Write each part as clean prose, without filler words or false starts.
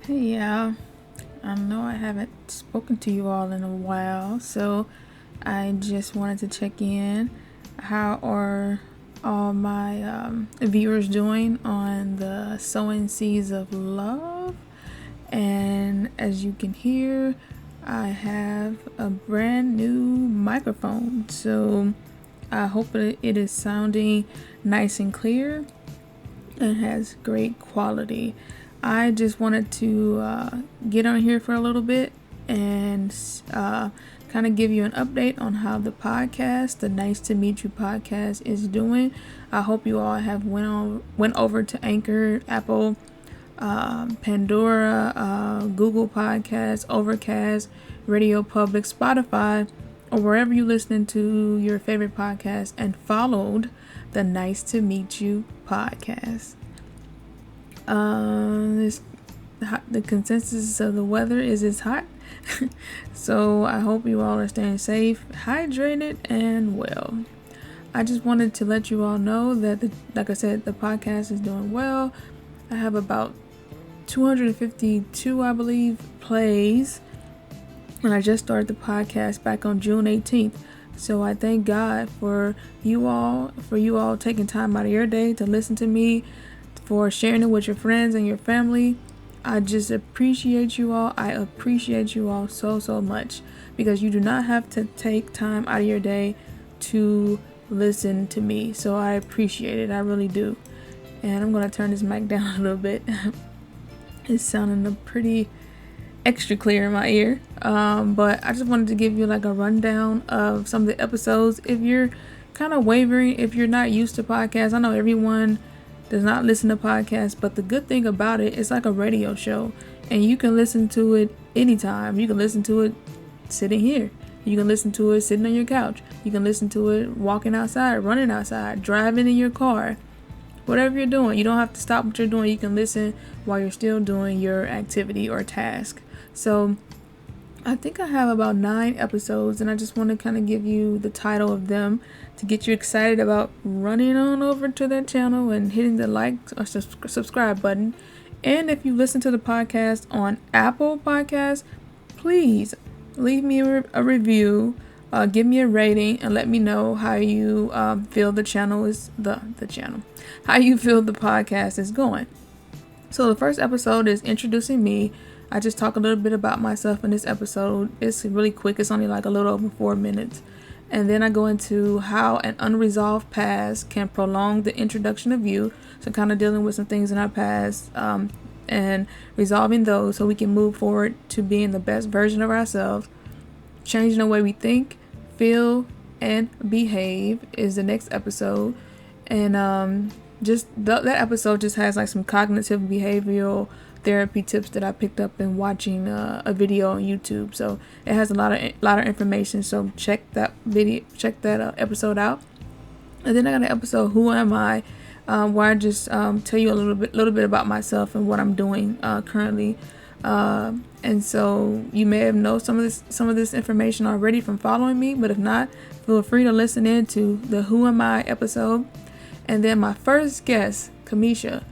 Yeah, I know I haven't spoken to you all in a while, so I just wanted to check in. How are all my viewers doing on the Sowing Seeds of Love? And as you can hear, I have a brand new microphone, so I hope it is sounding nice and clear and has great quality. I just wanted to get on here for a little bit and kind of give you an update on how the podcast, the Nice to Meet You podcast, is doing. I hope you all have went over to Anchor, Apple, Pandora, Google Podcasts, Overcast, Radio Public, Spotify, or wherever you listen to your favorite podcast and followed the Nice to Meet You podcast. The consensus of the weather is it's hot. So I hope you all are staying safe, hydrated, and well. I just wanted to let you all know that, like I said, the podcast is doing well. I have about 252, I believe, plays. And I just started the podcast back on June 18th. So I thank God for you all taking time out of your day to listen to me, for sharing it with your friends and your family. I just appreciate you all. I appreciate you all so much, because you do not have to take time out of your day to listen to me. So I appreciate it. I really do. And I'm going to turn this mic down a little bit. It's sounding pretty extra clear in my ear. But I just wanted to give you like a rundown of some of the episodes. If you're kind of wavering, if you're not used to podcasts, I know everyone does not listen to podcasts, but the good thing about it, it's like a radio show, and you can listen to it anytime. You can listen to it sitting here. You can listen to it sitting on your couch. You can listen to it walking outside, running outside, driving in your car. Whatever you're doing, you don't have to stop what you're doing. You can listen while you're still doing your activity or task. So I think I have about 9 episodes, and I just want to kind of give you the title of them to get you excited about running on over to that channel and hitting the like or subscribe button. And if you listen to the podcast on Apple Podcasts, please leave me a review, give me a rating, and let me know how you feel the channel is how you feel the podcast is going. So the first episode is introducing me. I just talk a little bit about myself in this episode. It's really quick. It's only like a little over 4 minutes. And then I go into how an unresolved past can prolong the introduction of you. So kind of dealing with some things in our past and resolving those so we can move forward to being the best version of ourselves. Changing the way we think, feel, and behave is the next episode. And that episode just has like some cognitive behavioral therapy tips that I picked up in watching a video on YouTube. So it has a lot of information. So check that episode out. And then I got an episode, Who Am I? Where I just tell you a little bit about myself and what I'm doing currently. And so you may have known some of this information already from following me, but if not, feel free to listen in to the Who Am I episode. And then my first guest, Kamisha,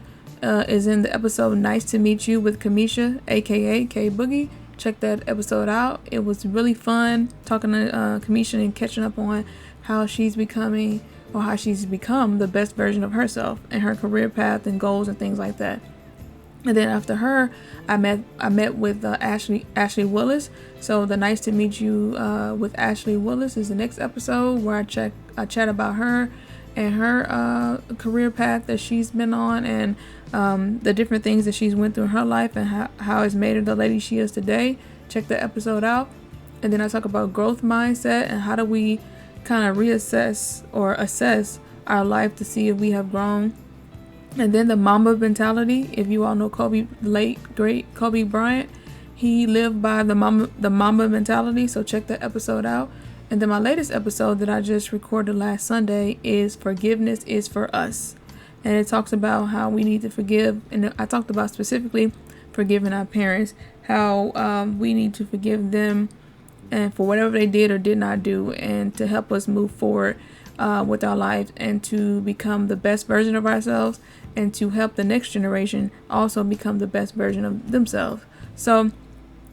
is in the episode Nice to Meet You with Kamisha, aka K Boogie. Check that episode out. It was really fun talking to Kamisha and catching up on how she's become the best version of herself and her career path and goals and things like that. And then after her, I met with Ashley Willis. So the Nice to Meet You with Ashley Willis is the next episode, where I chat about her and her career path that she's been on, and the different things that she's went through in her life, and how it's made her the lady she is today. Check that episode out. And then I talk about growth mindset and how do we kind of reassess or assess our life to see if we have grown. And then the Mamba mentality. If you all know Kobe, late great Kobe Bryant, he lived by the Mamba mentality. So check that episode out. And then my latest episode that I just recorded last Sunday is Forgiveness is for Us. And it talks about how we need to forgive. And I talked about specifically forgiving our parents, how we need to forgive them and for whatever they did or did not do, and to help us move forward with our lives, and to become the best version of ourselves, and to help the next generation also become the best version of themselves. So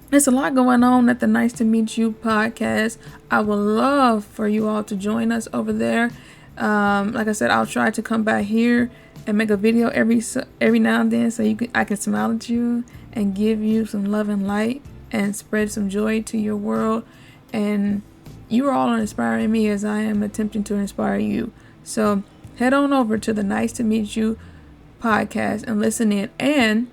there's a lot going on at the Nice to Meet You podcast. I would love for you all to join us over there. Like I said, I'll try to come back here and make a video every now and then, so I can smile at you and give you some love and light and spread some joy to your world. And you are all inspiring me as I am attempting to inspire you. So head on over to the Nice to Meet You podcast and listen in. And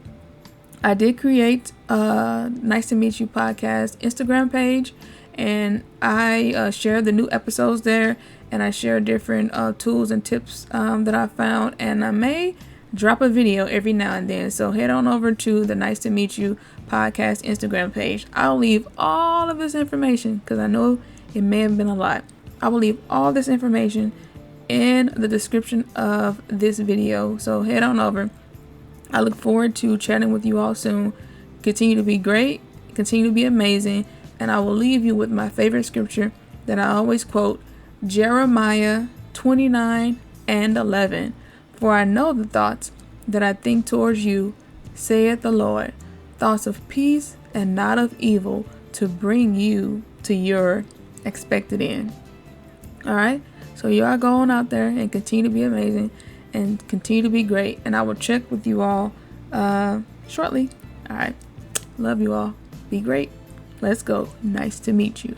I did create a Nice to Meet You podcast Instagram page, and I share the new episodes there, and I share different tools and tips that I found, and I may drop a video every now and then. So head on over to the Nice to Meet You podcast Instagram page. I'll leave all of this information, because I know it may have been a lot. I will leave all this information in the description of this video, so head on over. I look forward to chatting with you all soon. Continue to be great, continue to be amazing, and I will leave you with my favorite scripture that I always quote, Jeremiah 29:11. For I know the thoughts that I think towards you, saith the Lord, thoughts of peace and not of evil, to bring you to your expected end. All right, so you are going out there and continue to be amazing and continue to be great, and I will check with you all shortly. All right, love you all. Be great. Let's go. Nice to meet you.